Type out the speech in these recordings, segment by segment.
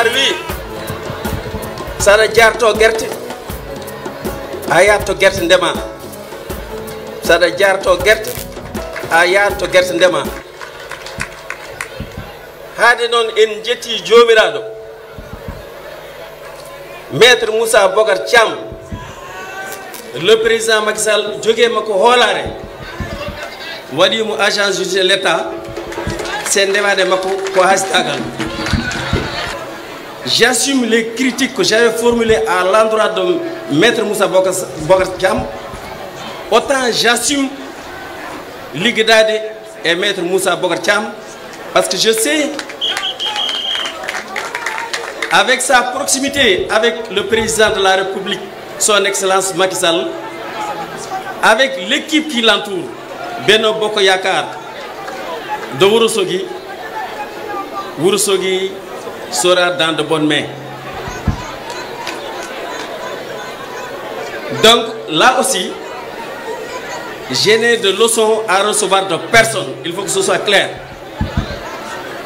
wi sana jarto gerte a yatto gerte ndema sada jarto gerte a yatto gerte ndema haade noon en jetti jomiraɗo maître Moussa Bocar Thiam le président Macky Sall jogue makko hoolare waɗimo agent judiciaire de l'état c'est ndewade makko ko hasitagal. J'assume les critiques que j'avais formulées à l'endroit de maître Moussa Bocar Thiam. Autant j'assume Ligdade et maître Moussa Bocar Thiam parce que je sais, avec sa proximité avec le président de la République, son excellence Macky Sall, avec l'équipe qui l'entoure, Benno Bokk Yakaar de Ourossogui, Ourossogui sera dans de bonnes mains. Donc là aussi, je n'ai de leçons à recevoir de personne. Il faut que ce soit clair.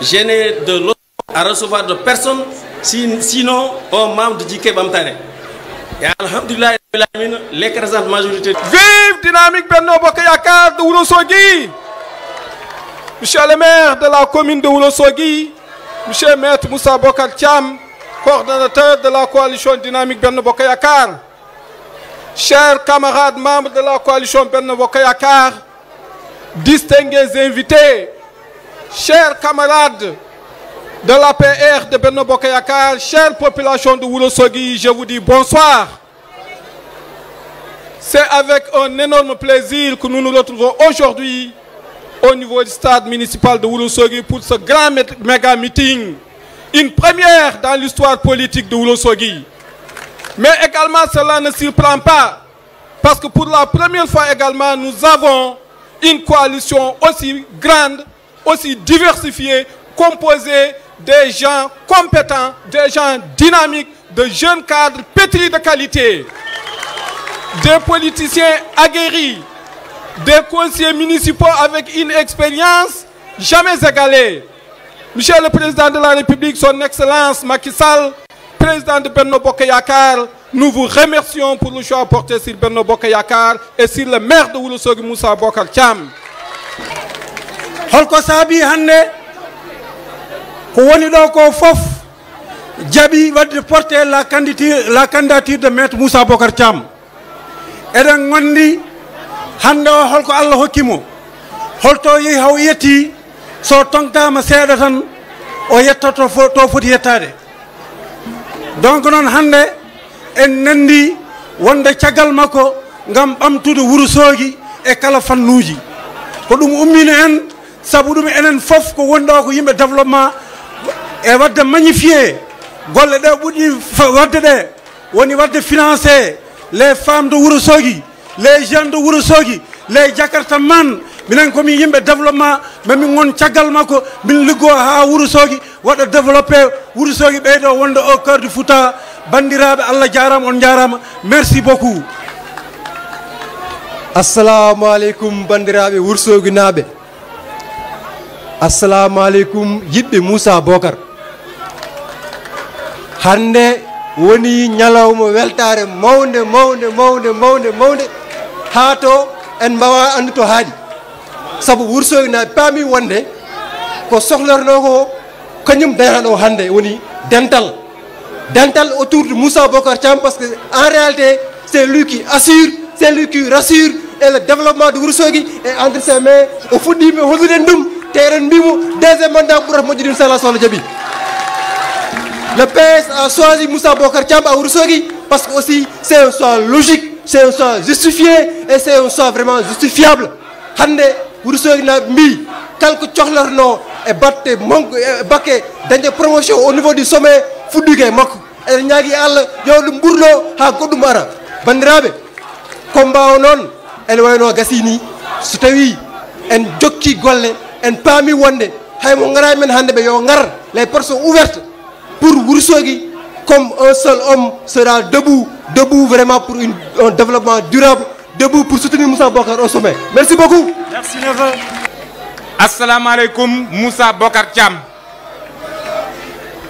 Je n'ai de leçons à recevoir de personne, sinon aux membres de Djiké Bamtare. Et alhamdoulilah, l'écrasante majorité. Vive Dynamique Benno Bokk Yakaar de Ourossogui. Monsieur le maire de la commune de Ourossogui, Monsieur Maître Moussa Bocar Thiam, coordonnateur de la coalition Dynamique Benno Bokk Yakaar. Chers camarades membres de la coalition Benno Bokk Yakaar, distingués invités, chers camarades de l'APR de Benno Bokk Yakaar, chère population de Ourossogui, je vous dis bonsoir. C'est avec un énorme plaisir que nous nous retrouvons aujourd'hui au niveau du stade municipal de Ourossogui pour ce grand méga meeting, une première dans l'histoire politique de Ourossogui. Mais également cela ne surprend pas parce que pour la première fois également nous avons une coalition aussi grande, aussi diversifiée, composée des gens compétents, des gens dynamiques, de jeunes cadres pétris de qualité, des politiciens aguerris, des conseillers municipaux avec une expérience jamais égalée. Monsieur le Président de la République, son Excellence Macky Sall, Président de Benno Bokk Yakaar, nous vous remercions pour le choix porté sur Benno Bokk Yakaar et sur le maire de Ourossogui Moussa Bocar Thiam. holko saabi hande ko woni ɗo ko fof jaɓi wadde porter la candidature de maître Moussa Bocar Thiam. eɗen gondi hande o holko Allah hokkimo holto yehi haw yetti so tontama seeɗa tan o yettoto to foti yettade. donc noon hande en nandi wonde caggal makko ngam ɓamtude Ourossogui e kala fannuji ko ɗum ummino en sabu ɗum enen fof ko wonɗo ko yimɓe développement e wadde magnifié golle ɗe ɓuɗɗi wadde ɗe woni wadde financé les femmes de Ourossogui, les jeunes de Ourossogui, les Jakarta man minen komi yimɓe développement mami gon caggal makko min liggo ha Ourossogui waɗa développé Ourossogui ɓeyɗo wonde au cœur du Fouta. bandiraɓe Allah jarama on jarama, merci beaucoup. assalamu aleykum bandiraɓe Ourossogui naaɓe, assalamu aleykum yiɓɓe Moussa Bocar. hande woni ñalawma weltare mawde ha to en mbawa andu to haaɗi, saabu Ourossogui naaɓe paami wonde ko sohlorno ko kañum dañaɗo hande woni dental autour de Moussa Bocar Thiam, parce que en réalité c'est lui qui assure, c'est lui qui rassure, et le développement de Ourossogui est entre ses mains. o fuɗɗima hollude ɗum te eɗen mbimo deuxième mandat ɓurata moƴƴude inchallah so Allah jaaɓi. Le PS a choisi Moussa Bocar Thiam à Ourossogui parce que aussi c'est un choix logique, c'est un choix justifié et c'est un choix vraiment justifiable. hande Ourossogui naaɓe mbi kala ko cohlorno e batte manque bakke dañde promotion au niveau du sommet fuɗɗuke makko, eɗen ñaagui Allah yo ɗum ɓurɗo ha goɗɗum ara. bandiraɓe combat o noon ene wayno gasini, so tawi en jokki golle en paami wonde haymo gara men hande ɓe yo gar les personnes ouvertes pour Ourossogui, comme un seul homme sera debout vraiment pour un développement durable, debout pour soutenir Moussa Bocar au sommet. Merci beaucoup. Merci neveu. Assalamu alaikum Moussa Bocar Thiam.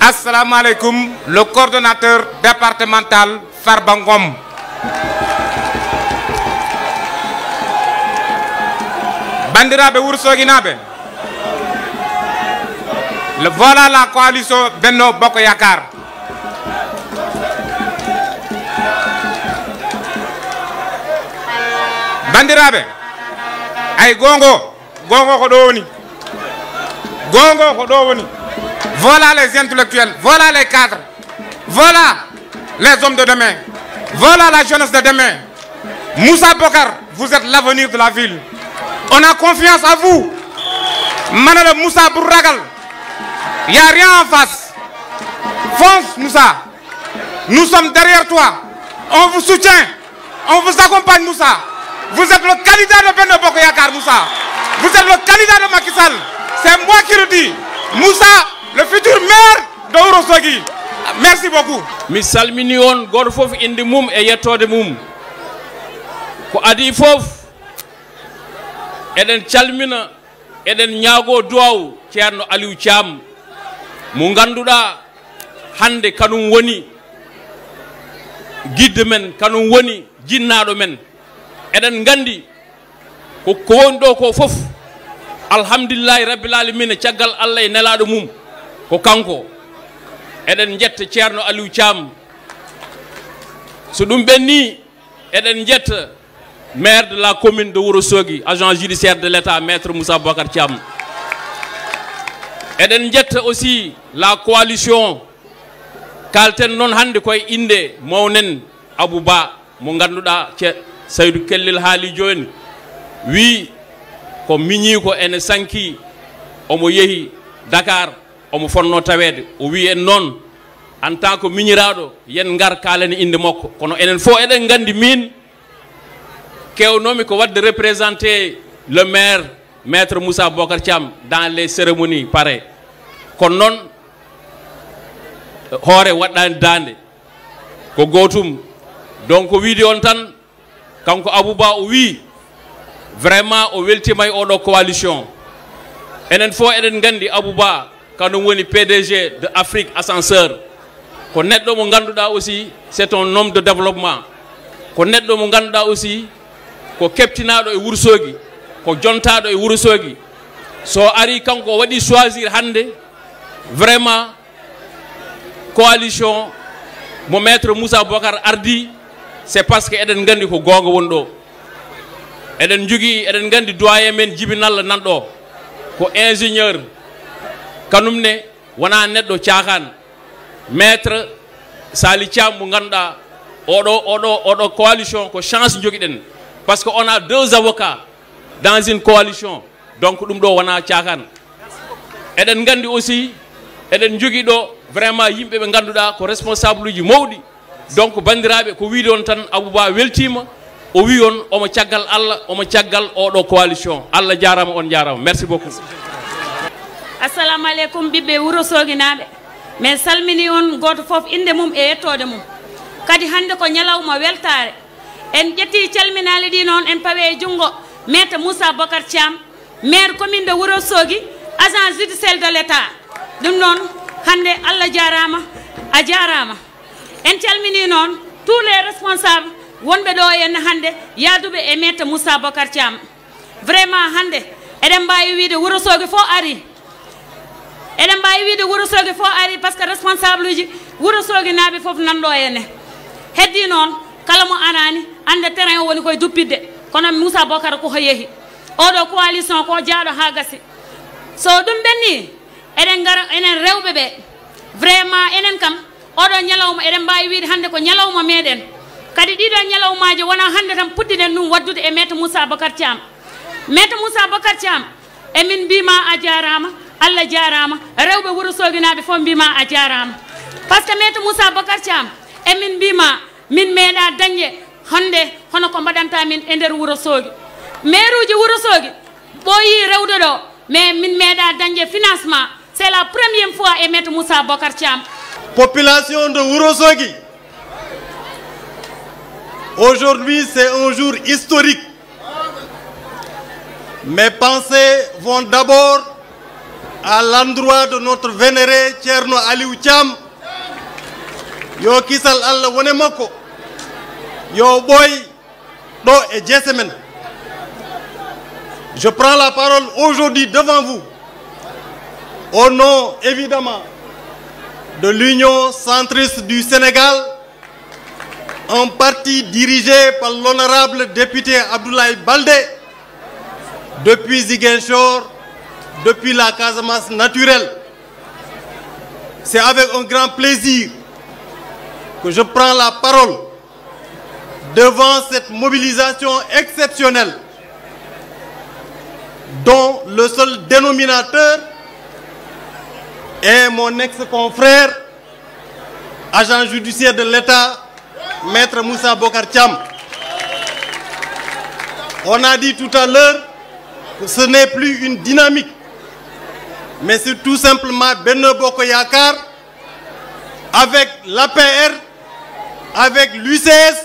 Assalamu alaikum le coordonnateur départemental Farba Ngom. bandiraɓe Ourossogui naaɓe, voilà la coalition Benno Bokk Yakaar. bandiraɓe ay gongo ko ɗo woni, voilà les intellectuels, voilà les cadres, voilà les hommes de demain, voilà la jeunesse de demain. Moussa Bocar, vous êtes l'avenir de la ville, on a confiance à vous. manala Moussa bul ragal, y a rien en face, fonce Moussa, nous sommes derrière toi, on vous soutient, on vous accompagne Moussa. Vous êtes le candidat de Benno Bokk Yakaar Moussa, vous êtes le candidat de Macky Sall, c'est moi qui le dis. Moussa, le futur maire de Ourossogui. Merci beaucoup. mi salmini on goto fof inde mum e yettode mum, ko adi fof eɗen calmina eɗen ñaago duwaw ceerno Aliou Thiam mo ganduɗa hande kanum woni guide men, kanum woni jinnaɗo men. eɗen gandi ko woni ɗo ko fof alhamdulillahi rabbil alamina, caggal Allah e nelaɗo mum ko kanko. eɗen jetta ceerno Aliou Thiam, so ɗum ɓenni eɗen jetta maire de la commune de Ourossogui, agent judiciaire de l'État, maître Moussa Bocar Thiam. eɗen jetta aussi la coalition kalten noon hande koye inde mawnen Abouba mo ganduɗa Saydou Kellel haali joni, wi ko miñi ko ene sanki omo yehi Dakar omo fonno tawede, o wi en noon en tant que miñiraɗo yen gar kalene inde makko, kono enen fof eɗen gandi min kewnomi ko wadde représenter le maire maître Moussa Bocar Thiam dans les cérémonies pareilles, kono noon hoore waɗɗani dande ko gotum. donc wiide on tan kanko Abouba o wi vraiment o weltima e oɗo coalition. enen fof eɗen gandi Abouba kanum woni PDG de Afrique Ascenseur, ko neɗɗo mo ganduɗa aussi c'est un homme de développement ko neɗɗo mo ganduɗa aussi ko keptinaɗo e Wourossogui ko jontaɗo e Wourossogui so ari kanko waɗi choisir hande vraiment coalition mo maître Moussa Bocar ardi c'est parce que eɗen gandi ko gonga woni ɗo eɗen jogui eɗen gandi doyen men Djiby Nalla nanɗo ko ingénieur kanumne wona neɗɗo caakan maître Sali Thiam mo ganduɗa oɗo coalition ko chance joguiɗen parce que on a 2 avocats dans une coalition donc ɗum ɗo wona caakan eɗen gandi aussi eɗen jogui ɗo vraiment yimɓe ɓe ganduɗa ko responsable uji mawɗi donc bandiraɓe ko wiide on tan Abouba weltima o wi on omo caggal Allah omo caggal oɗo coalition Allah jarama on jarama merci beaucoup. Assalamu aleykum ɓiɓɓe Wourossogui naaɓe min salmini on goto foof inde mum e yettode mum kadi hande ko ñalawma weltare en ƴetti calminali ɗi noon en pawe e junggo maître Moussa Bocar Thiam maire commune de Wourossogui agent judiciaire de l'état ɗum noon hande Allah jarama a jarama en calmini noon tous les responsables wonɓe ɗo henna hande yaaduɓe e maître Moussa Bocar Thiam vraiment hande eɗen mbawi wiide Wourossogui fo ari eɗen mbawi wiide Wourossogui fo ari par ce que responsable uji Wourossogui naaɓe foof nanɗo henne heddi noon kala mo anani ande terrain woni koye duppidde kono Moussa Bocar ko yeehi oɗo coalition ko jaaɗo ha gasi so ɗum ɓenni eɗen gara enen rewɓe ɓe vraiment enen kam oɗo ñalawma eɗen mbawi wiide hande ko ñalawma meɗen kadi ɗiɗo ñalawmaji wona hande tan puɗɗiɗen ɗum waddude e maître Moussa Bocar Thiam maître Moussa Bocar Thiam emin mbima a jarama Allah jarama rewɓe Wourossogui naaɓe fof mbima a jarama par ce que maître Moussa Bocar Thiam emin mbima min meeɗa dañde hande hono ko mbaɗanta min e nder Wourossogui maire uji Wourossogui ɓooyi rewde ɗo mais min meeɗa dañde financement c'est la première fois e maître Moussa Bocar Thiam. Population de Wourossogui, aujourd'hui c'est un jour historique. Mes pensées vont d'abord à l'endroit de notre vénéré Thierno Aliou Thiam yo kisal Allah wone makko yo boy do e jesemen. Je prends la parole aujourd'hui devant vous au nom évidemment de l'Union centriste du Sénégal, un parti dirigé par l'honorable député Abdoulaye Baldé depuis Ziguinchor, depuis la Casamance naturelle. C'est avec un grand plaisir que je prends la parole devant cette mobilisation exceptionnelle dont le seul dénominateur est mon ex-confrère, agent judiciaire de l'État, maître Moussa Bocar Thiam. On a dit tout à l'heure que ce n'est plus une dynamique, mais c'est tout simplement Benno Bokk Yakaar avec l'APR, avec l'UCS,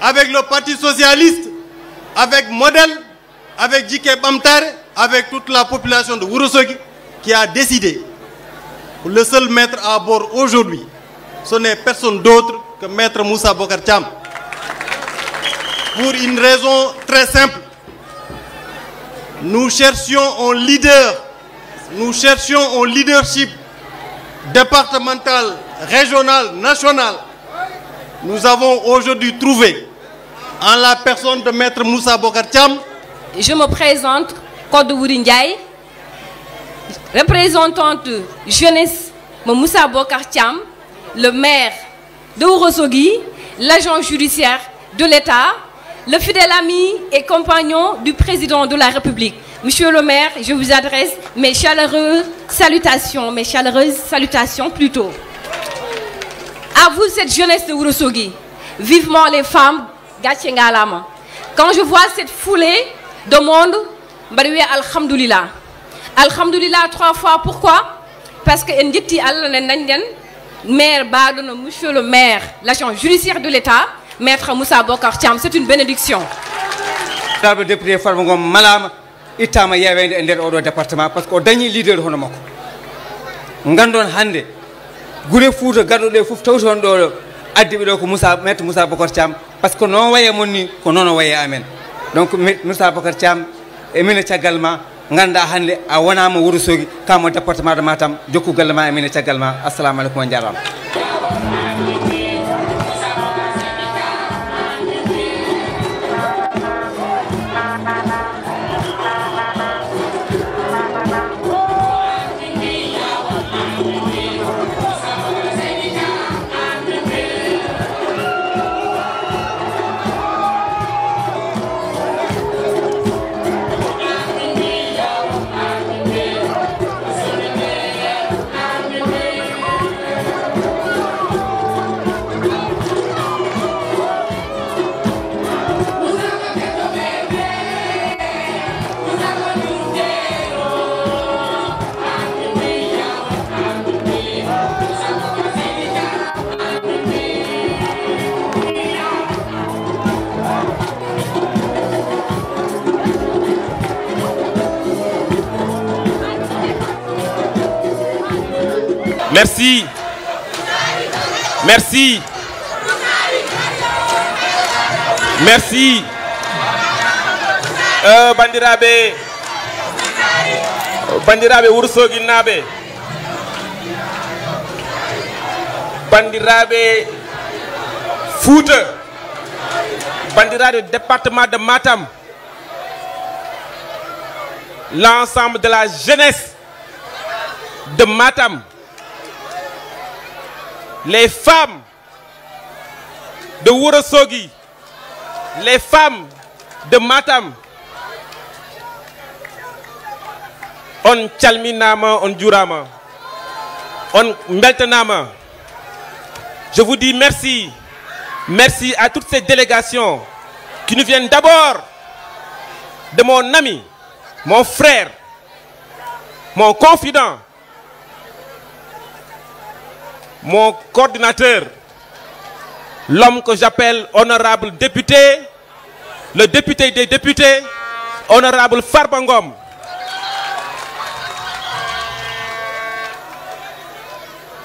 avec le Parti Socialiste, avec Model, avec Djiké Bamtare, avec toute la population de Wourossogui qui a décidé que le seul maître à bord aujourd'hui, ce n'est personne d'autre que maître Moussa Bocar Thiam. Pour une raison très simple. Nous cherchions un leader, nous cherchions un leadership départemental, régional, national. Nous avons aujourd'hui trouvé en la personne de maître Moussa Bocar Thiam. Je me présente, Code Wuri Ndiaye, représentante jeunesse Moussa Bocar Thiam, le maire de Wourossogui, l'agent judiciaire de l'État, le fidèle ami et compagnon du président de la République. Monsieur le maire, je vous adresse mes chaleureuses salutations plutôt. À vous, cette jeunesse de Wourossogui, vivement les femmes, Gatché Ngalama. Quand je vois cette foulée de monde, je Alhamdulillah. Alhamdulillah 3 fois, pourquoi? Parce que maire Badono, monsieur le maire, l'agent judiciaire de l'État, maître Moussa Bocar Thiam, c'est une bénédiction. Le député Farmangom Malam, itama yewende e nder oɗo département par ce que o dañi leader hono makko ngandon hande gure Fouta garɗuɗo fof tawton ɗo addiɓe ɗo ko maître Moussa Bocar Thiam par ce que noon waye mon ni ko noon waye amen donc Moussa Bocar Thiam e mine caggal ma ganda hannde a wonama Wourossogui kamo département de Matam jokkugal ma e mine caggal ma assalamu aleykum on jarama. Merci. Merci. Merci. Bandiraɓe Wourossogui naaɓe. Bandiraɓe Fouta. Bandiraɓe département de Matam. L'ensemble de la jeunesse de Matam. Les femmes de Wourossogui, les femmes de Matam, on calminama, on jurama, on beltanama. Je vous dis merci. Merci à toutes ces délégations qui nous viennent d'abord de mon ami, mon frère, mon confident, mon coordinateur, l'homme que j'appelle honorable député, le député des députés, honorable Farba Ngom.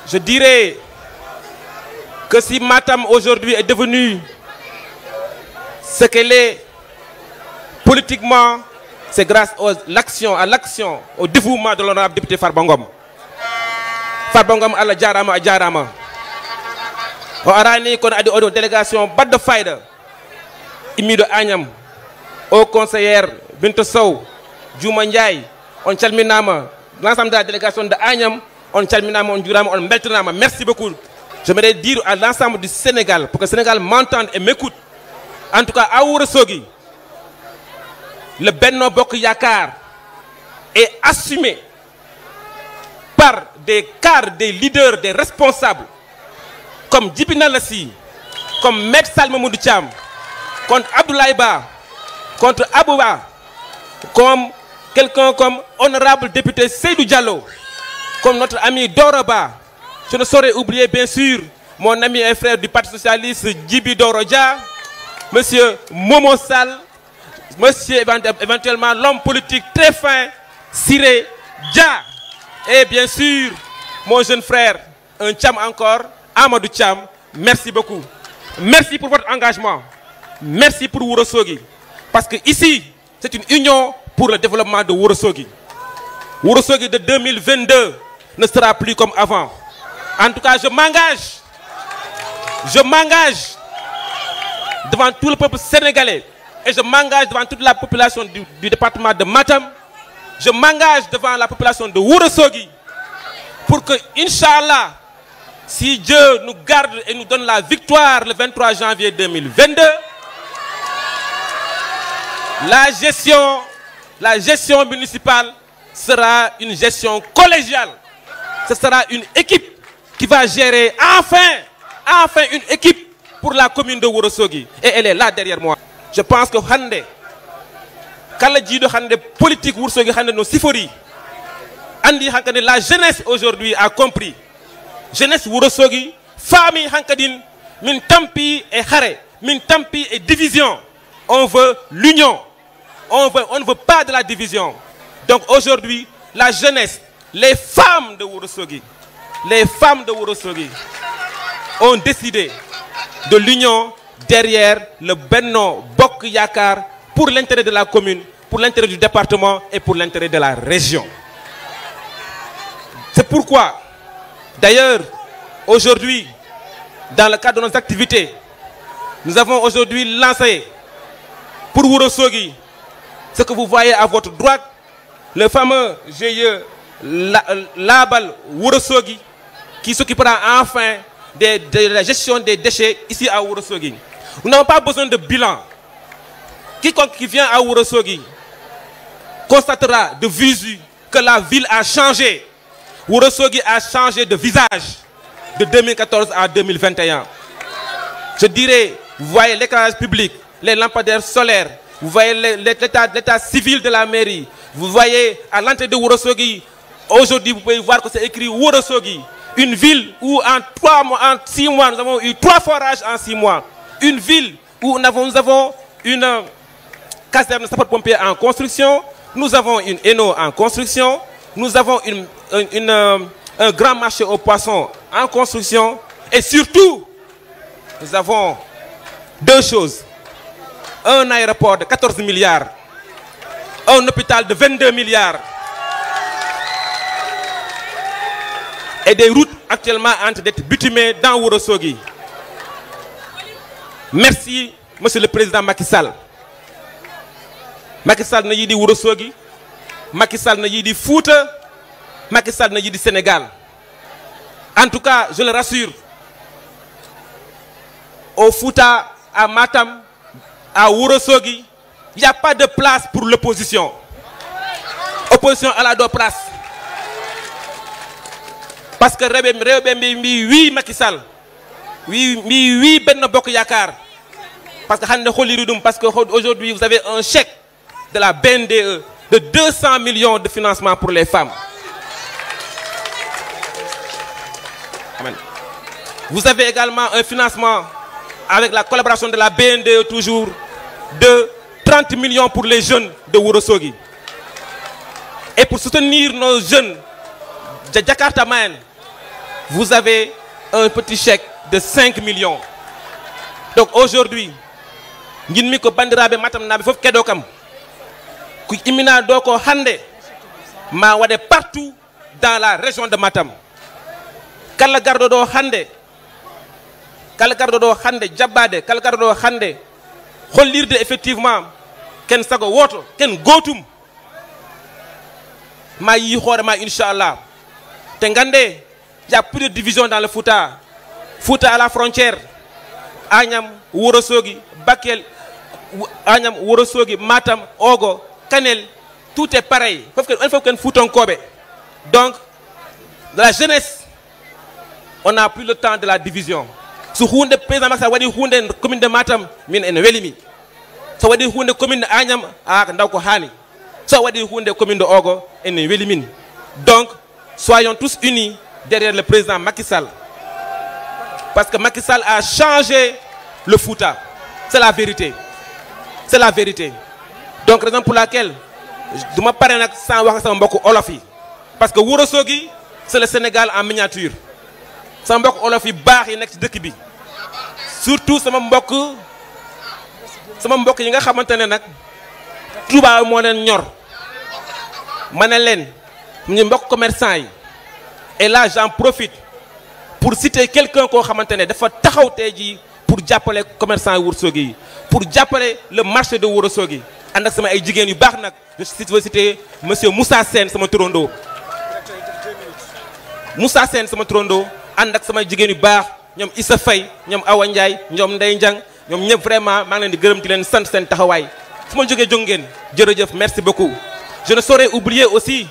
Je dirais que si Matam aujourd'hui est devenue ce qu'elle est politiquement, c'est grâce à l'action, au dévouement de l'honorable député Farba Ngom. Farba Ngom Allah jarama a jarama o arani kono adi oɗo délégation baddo fayda immiɗo Agnam o conseillère Binta Sow Djouma Ndiaye on calminama l'ensemble de la délégation de Agnam on calminama on jurama on beltanama. Merci beaucoup. J'aimerais dire à l'ensemble du Sénégal pour que le Sénégal m'entende et m'écoute, en tout cas à Wourossogui, le Benno Bokk Yakaar est assumé par des cadres, des leaders, des responsables, comme Djiby Nalassi, comme Maître Sall Mamadou Thiam, contre Abdoulaye Ba, contre Abouba, comme quelqu'un comme honorable député Seydou Diallo, comme notre ami Doroba. Je ne saurais oublier bien sûr mon ami et frère du Parti Socialiste Djibi Dorodia, monsieur Momo Sall, monsieur éventuellement l'homme politique très fin, Siré Dia. Et bien sûr, mon jeune frère, un Thiam encore, Amadou Thiam. Merci beaucoup. Merci pour votre engagement. Merci pour Wourossogui. Parce que ici, c'est une union pour le développement de Wourossogui. Wourossogui de 2022 ne sera plus comme avant. En tout cas, je m'engage devant tout le peuple sénégalais et je m'engage devant toute la population du département de Matam. Je m'engage devant la population de Wourossogui pour que, Inch'Allah, si Dieu nous garde et nous donne la victoire le 23 janvier 2022, la gestion municipale sera une gestion collégiale. Ce sera une équipe qui va gérer enfin une équipe pour la commune de Wourossogui. Et elle est là derrière moi. Je pense que Hande, politique Wourossogui Hande no sifori. Andi Hankane, la jeunesse aujourd'hui a compris. Jeunesse Wourossogui, famille Hankadine, min tampi et hare, min tampi et division. On veut l'union. On ne veut pas de la division. Donc aujourd'hui, la jeunesse, les femmes de Wourossogui, les femmes de Ourossogui ont décidé de l'union derrière le Benno Bokk Yakaar pour l'intérêt de la commune, pour l'intérêt du département et pour l'intérêt de la région. C'est pourquoi, d'ailleurs, aujourd'hui, dans le cadre de nos activités, nous avons aujourd'hui lancé pour Ourossogui ce que vous voyez à votre droite, le fameux GIE Labal Ourossogui qui s'occupera enfin de la gestion des déchets ici à Ourossogui. Nous n'avons pas besoin de bilan. Quiconque qui vient à Ourossogui constatera de visu que la ville a changé. Ourossogui a changé de visage de 2014 à 2021. Je dirais, vous voyez l'éclairage public, les lampadaires solaires, vous voyez l'état civil de la mairie, vous voyez à l'entrée de Ourossogui, aujourd'hui vous pouvez voir que c'est écrit Ourossogui, une ville où en 6 mois, nous avons eu 3 forages en 6 mois. Une ville où nous avons une caserne de sapeurs-pompiers en construction, nous avons une ENO en construction, nous avons un grand marché aux poissons en construction et surtout, nous avons 2 choses. Un aéroport de 14 milliards, un hôpital de 22 milliards et des routes actuellement en train d'être bitumées dans Ourossogui. Merci, Monsieur le Président Macky Sall. Macky Sall na yidi Ourossogui, Macky Sall na yidi Fouta, Macky Sall na yidi Sénégal. En tout cas, je le rassure, au Fouta, à Matam, à Ourossogui, il n'y a pas de place pour l'opposition. Opposition à la do place. Parce que oui, Macky Sall. Oui, Benno Bokk Yakaar. Parce qu'aujourd'hui, vous avez un chèque de la BNDE de 200 millions de financement pour les femmes. Amen. Vous avez également un financement avec la collaboration de la BNDE toujours de 30 millions pour les jeunes de Ourossogui. Et pour soutenir nos jeunes de Jakarta Mayen, vous avez un petit chèque de 5 millions. Donc aujourd'hui, nous avons bandirabe matam nabe fof kedokam. Ku imina doko hande ma wade partout dans la région de Matam. Kala gardo do hande jabbade, kala gardo do hande hollirde effectivement ken sago woto, ken gotum. Ma yi hore ma inshallah. Te ngande, il y a plus de division dans le Fouta. Fouta à la frontière. Agnam, Ourossogui, Bakel, Agnam, Ourossogui, Matam, Ogo, Kanel, tout est pareil. Il faut qu'on foute un kobe. Donc, de la jeunesse, on n'a plus le temps de la division. Si vous avez président Macky Sall, vous avez une commune de Matam, vous avez une Welimi. Si vous avez une commune de Agnam, vous avez une Hani. Si vous avez une commune de Ogo, vous avez une Welimi. Donc, soyons tous unis derrière le président Macky Sall. Parce que Macky Sall a changé le Fouta. C'est la vérité. C'est la vérité. Donc, raison pour laquelle je ne parle pas sans voir Sambok Olofi. Parce que Ourossogui, c'est le Sénégal en miniature. Sambok Olofi bar et next de Kibi. Surtout, Sambok yi nga xamantene nak Touba mo len ñor. Manelen, ñu mbokk commerçant yi. Et là, j'en profite pour citer quelqu'un qui a dafa taxaw tay ji pour jàppale commerçant Ourossogui, pour jàppale le marché de Ourossogui. And ak sama ay jigen yu bax nak, je veux citer monsieur Moussa Sène sama turondo. Moussa Sène sama turondo and ak sama jigen yu bax, ñom Issa Faye, ñom Awa Ndiaye, ñom Ndey Njang, ñom ñep vraiment ma ngi leen di gërëm di leen sant sen taxaway. Suma joggé jongeen, jërëjëf, merci beaucoup. Je ne saurais oublier aussi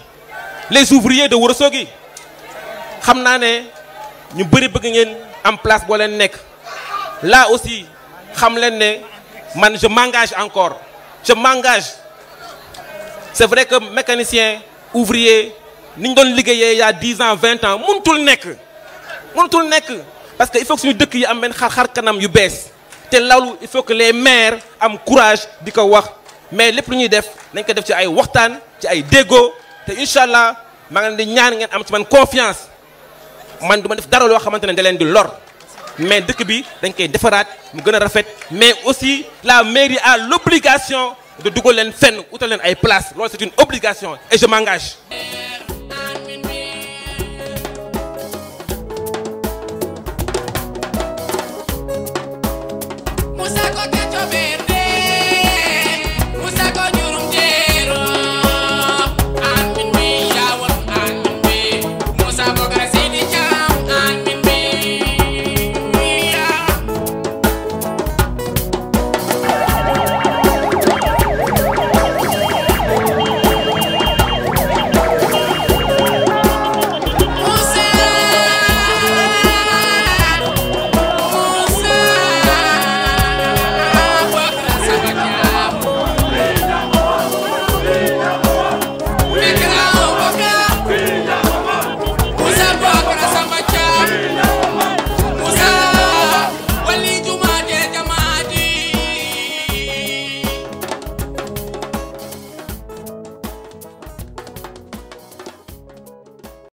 les ouvriers de Ourossogui. Xamna né ñu bari bëgg ngeen am place bo leen nek. Là aussi xam leen né man je m'engage encore. Je m'engage. C'est vrai que mécanicien, ouvrier, niñ doon liggéeyee il y a 10 ans, 20 ans, mënutul nek. Mënutul nek parce que il faut que suñu dëkk yi am ben xar kanam yu bees. Té lawlu il faut que les maires am courage diko wax. Mais lépp lu ñuy def nañ ko def ci ay waxtaan, ci ay déggoo té inshallah ma nga di ñaan ngeen am ci man confiance. man duma def dara loo xamante ne da leen di lor mais dëkk bi dañ koy defaraat mu gën a rafet mais aussi la mairie a l'obligation de dugal leen fenn utal leen ay place loolu c'est une obligation et je m'engage